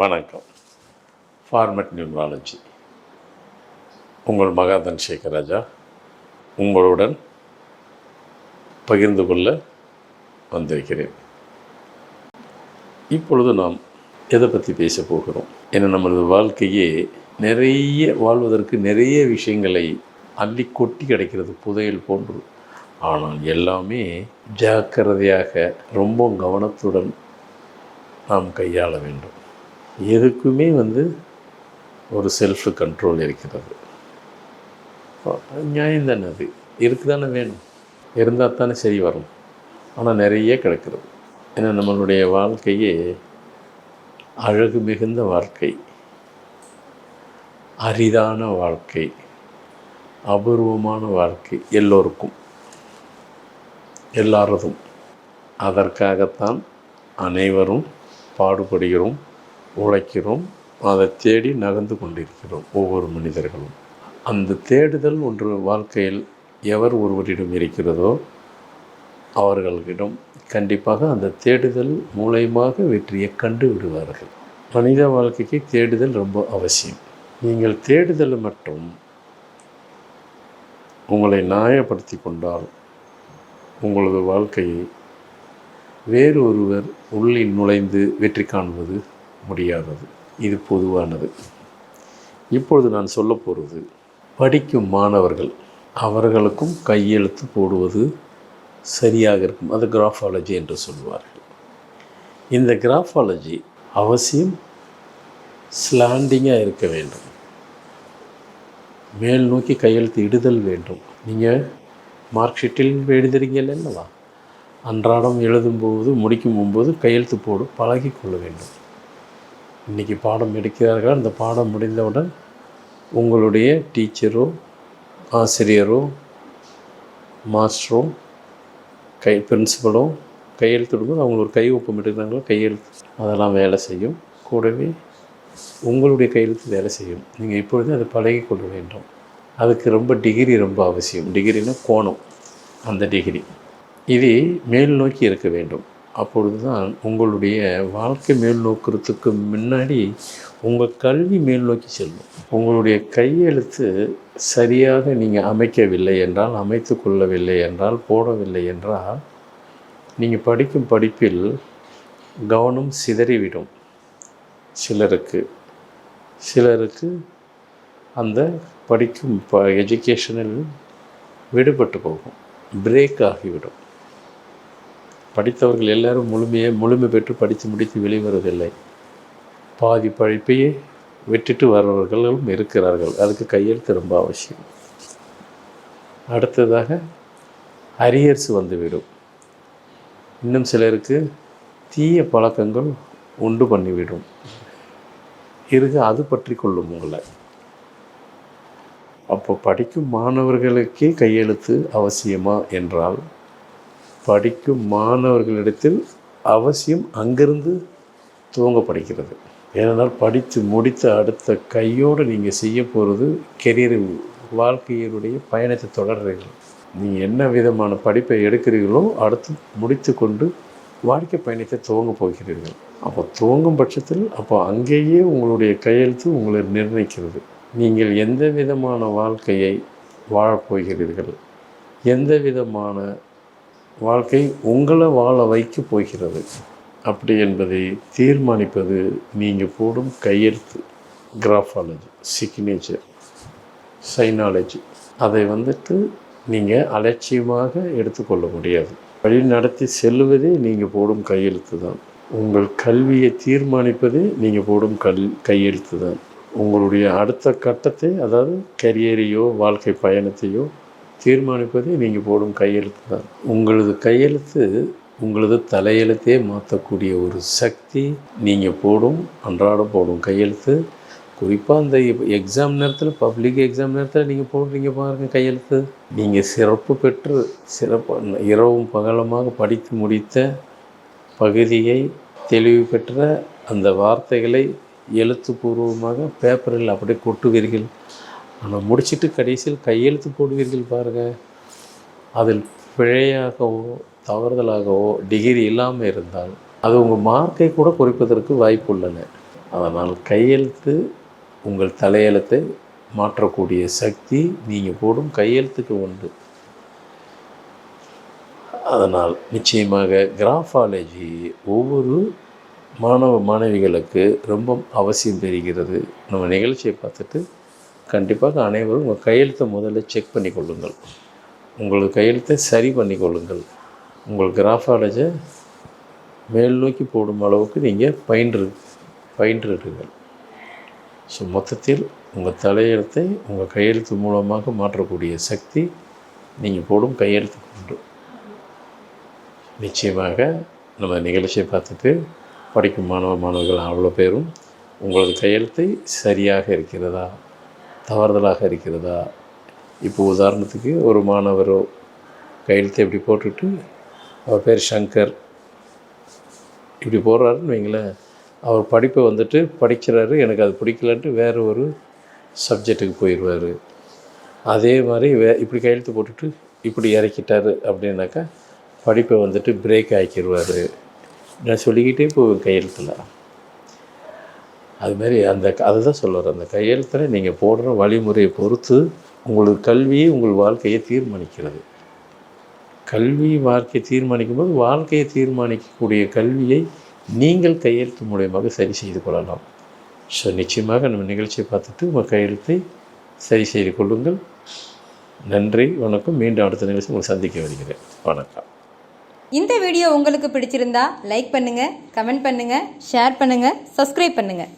வணக்கம். Format numerology உங்கள் மகாதன் சேகர் ராஜா உங்களுடன் பகிர்ந்து கொள்ள வந்திருக்கிறேன். இப்பொழுது நாம் எதை பற்றி பேச போகிறோம்? ஏன்னா நமது வாழ்க்கையே வாழ்வதற்கு நிறைய விஷயங்களை அள்ளி கொட்டி கிடைக்கிறது, புதையல் போன்று. ஆனால் எல்லாமே ஜாக்கிரதையாக ரொம்ப கவனத்துடன் நாம் கையாள வேண்டும். எதுக்குமே ஒரு செல்ஃப் கண்ட்ரோல் இருக்கிறது. நியாயம் தானே, அது இருக்கு தானே, வேணும், இருந்தால் தானே சரி வரும். ஆனால் நிறைய கிடக்கிறது. ஏன்னா நம்மளுடைய வாழ்க்கையே அழகு மிகுந்த வாழ்க்கை, அரிதான வாழ்க்கை, அபூர்வமான வாழ்க்கை, எல்லோருக்கும், எல்லாரதும். அதற்காகத்தான் அனைவரும் பாடுபடுகிறோம், உழைக்கிறோம், அதை தேடி நகர்ந்து கொண்டிருக்கிறோம் ஒவ்வொரு மனிதர்களும். அந்த தேடுதல் ஒன்று வாழ்க்கையில் எவர் ஒருவரிடம் இருக்கிறதோ அவர்களிடம் கண்டிப்பாக அந்த தேடுதல் மூலயமாக வெற்றியை கண்டு விடுவார்கள். மனித வாழ்க்கைக்கு தேடுதல் ரொம்ப அவசியம். நீங்கள் தேடுதல் மட்டும் உங்களை நியாயப்படுத்தி கொண்டால் உங்களது வாழ்க்கையை வேறு ஒருவர் உள்ளில் நுழைந்து வெற்றி காண்பது முடியாதது. இது பொதுவானது. இப்பொழுது நான் சொல்ல போகிறது, படிக்கும் மாணவர்கள் அவர்களுக்கும் கையெழுத்து போடுவது சரியாக இருக்கும். அது கிராஃபாலஜி என்று சொல்வார்கள். இந்த கிராஃபாலஜி அவசியம் ஸ்லாண்டிங்காக இருக்க வேண்டும். மேல் நோக்கி கையெழுத்து இடுதல் வேண்டும். நீங்கள் மார்க் ஷீட்டில் எழுதுறீங்கள் என்னவா, அன்றாடம் எழுதும்போது முடிக்கும்போது கையெழுத்து போடு பழகி கொள்ள வேண்டும். இன்றைக்கி பாடம் எடுக்கிறார்கள், அந்த பாடம் முடிந்தவுடன் உங்களுடைய டீச்சரோ ஆசிரியரோ மாஸ்டரோ பிரின்சிபலோ கையெழுத்து விடும்போது அவங்க ஒரு கை ஒப்பம் எடுக்கிறாங்களோ கையெழுத்து, அதெல்லாம் வேலை செய்யும். கூடவே உங்களுடைய கையெழுத்து வேலை செய்யும். நீங்கள் இப்பொழுது அதை பழகி கொள்ள வேண்டும். அதுக்கு டிகிரி ரொம்ப அவசியம். டிகிரினா கோணம், அந்த டிகிரி இது மேல் நோக்கி இருக்க வேண்டும். அப்பொழுது தான் உங்களுடைய வாழ்க்கை மேல் நோக்கிறதுக்கு முன்னாடி உங்கள் கல்வி மேல் நோக்கி செல்லும். உங்களுடைய கையெழுத்து சரியாக நீங்கள் அமைக்கவில்லை என்றால், அமைத்து கொள்ளவில்லை என்றால், போடவில்லை என்றால், நீங்கள் படிக்கும் படிப்பில் கவனம் சிதறிவிடும். சிலருக்கு அந்த படிக்கும் எஜுகேஷனில் விடுபட்டு போகும், பிரேக் ஆகிவிடும். படித்தவர்கள் எல்லோரும் முழுமை பெற்று படித்து முடித்து வெளிவருவதில்லை. பாதி படிப்பையே விட்டுட்டு வர்றவர்களும் இருக்கிறார்கள். அதுக்கு கையெழுத்து ரொம்ப அவசியம். அடுத்ததாக அரியர்ஸ் வந்துவிடும். இன்னும் சிலருக்கு தீய பழக்கங்கள் உண்டு பண்ணிவிடும். அது பற்றி கொள்ளும் உங்களை. அப்போ படிக்கும் மாணவர்களுக்கே கையெழுத்து அவசியமா என்றால், படிக்கும் மாணவர்களிடத்தில் அவசியம் அங்கிருந்து துவங்கப்படுகிறது. ஏனென்றால் படித்து முடித்த அடுத்த கையோடு நீங்கள் செய்ய போகிறது கெரியர், வாழ்க்கையினுடைய பயணத்தை தொடர்றீர்கள். நீங்கள் என்ன விதமான படிப்பை எடுக்கிறீர்களோ அடுத்து முடித்து கொண்டு வாழ்க்கை பயணத்தை துவங்க போகிறீர்கள். அப்போ துவங்கும் பட்சத்தில் அங்கேயே உங்களுடைய கையெழுத்து உங்களை நிர்ணயிக்கிறது. நீங்கள் எந்த விதமான வாழ்க்கையை வாழப்போகிறீர்கள், எந்த விதமான வாழ்க்கை உங்களை வாழ வைக்க போகிறது அப்படி என்பதை தீர்மானிப்பது நீங்கள் போடும் கையெழுத்து. கிராஃபாலஜி, சிக்னேச்சர், சைனாலஜி, அதை நீங்கள் அலட்சியமாக எடுத்துக்கொள்ள முடியாது. வழி நடத்தி செல்வதே நீங்கள் போடும் கையெழுத்து தான். உங்கள் கல்வியை தீர்மானிப்பதே நீங்கள் போடும் கையெழுத்து தான். உங்களுடைய அடுத்த கட்டத்தை, அதாவது கரியரையோ வாழ்க்கை பயணத்தையோ தீர்மானிப்பதே நீங்கள் போடும் கையெழுத்து தான். உங்களது கையெழுத்து உங்களது தலையெழுத்தே மாற்றக்கூடிய ஒரு சக்தி நீங்கள் அன்றாடம் போடும் கையெழுத்து. குறிப்பாக அந்த எக்ஸாம் நேரத்தில், பப்ளிக் எக்ஸாம் நேரத்தில் நீங்கள் போடுறீங்க பாருங்கள் கையெழுத்து. நீங்கள் சிறப்பு பெற்று இரவும் பகலமாக படித்து முடித்த பகுதியை தெளிவு பெற்ற அந்த வார்த்தைகளை எழுத்துப்பூர்வமாக பேப்பரில் அப்படியே கொட்டுவீர்கள். ஆனால் முடிச்சுட்டு கடைசியில் கையெழுத்து போடுவீர்கள் பாருங்கள். அதில் பிழையாகவோ தவறுதலாகவோ டிகிரி இல்லாமல் இருந்தால் அது உங்கள் மார்க்கை கூட குறைப்பதற்கு வாய்ப்பு உள்ளன. அதனால் கையெழுத்து உங்கள் தலையெழுத்தை மாற்றக்கூடிய சக்தி நீங்கள் போடும் கையெழுத்துக்கு உண்டு. அதனால் நிச்சயமாக கிராஃபாலஜி ஒவ்வொரு மாணவ மாணவிகளுக்கு ரொம்ப அவசியம் தெரிகிறது. நம்ம நிகழ்ச்சியை பார்த்துட்டு கண்டிப்பாக அனைவரும் உங்கள் கையெழுத்தை முதல்ல செக் பண்ணி கொள்ளுங்கள். உங்களது கையெழுத்தை சரி பண்ணி கொள்ளுங்கள். உங்கள் கிராஃபாலஜை மேல் நோக்கி போடும் அளவுக்கு நீங்கள் பயின்றுடுங்கள். ஸோ மொத்தத்தில் உங்கள் தலையெழுத்தை உங்கள் கையெழுத்து மூலமாக மாற்றக்கூடிய சக்தி நீங்கள் போடும் கையெழுத்துக்கு உண்டு. நிச்சயமாக நம்ம நிகழ்ச்சியை பார்த்துட்டு படிக்கும் மாணவர்கள் அவ்வளோ பேரும் உங்களது கையெழுத்தை சரியாக இருக்கிறதா, தவறுதலாக இருக்கிறதா. இப்போ உதாரணத்துக்கு ஒரு மாணவரோ கையெழுத்தை இப்படி போட்டுட்டு அவர் பேர் சங்கர் இப்படி போடுறாருன்னு வைங்களேன், அவர் படிப்பை வந்துட்டு படிக்கிறாரு, எனக்கு அது பிடிக்கலன்ட்டு வேறு ஒரு சப்ஜெக்ட்டுக்கு போயிடுவார். அதே மாதிரி இப்படி கையெழுத்து போட்டுட்டு இப்படி இறக்கிட்டார் அப்படின்னாக்கா படிப்பை வந்துட்டு பிரேக் ஆக்கிடுவார். நான் சொல்லிக்கிட்டே போவேன் கையெழுத்தில். அதுமாரி அதை தான் சொல்லுவார். அந்த கையெழுத்தில் நீங்கள் போடுற வழிமுறையை பொறுத்து உங்களுக்கு கல்வியை உங்கள் வாழ்க்கையை தீர்மானிக்கிறது. கல்வி வாழ்க்கையை தீர்மானிக்கும் போது வாழ்க்கையை தீர்மானிக்கக்கூடிய கல்வியை நீங்கள் கையெழுத்து மூலயமாக சரி செய்து கொள்ளலாம். ஸோ நிச்சயமாக நம்ம நிகழ்ச்சியை பார்த்துட்டு உங்கள் கையெழுத்தை சரி செய்து கொள்ளுங்கள். நன்றி, வணக்கம். மீண்டும் அடுத்த நிகழ்ச்சி உங்களை சந்திக்க வருகிறேன். வணக்கம். இந்த வீடியோ உங்களுக்கு பிடிச்சிருந்தா லைக் பண்ணுங்கள், கமெண்ட் பண்ணுங்கள், ஷேர் பண்ணுங்கள், சப்ஸ்கிரைப் பண்ணுங்கள்.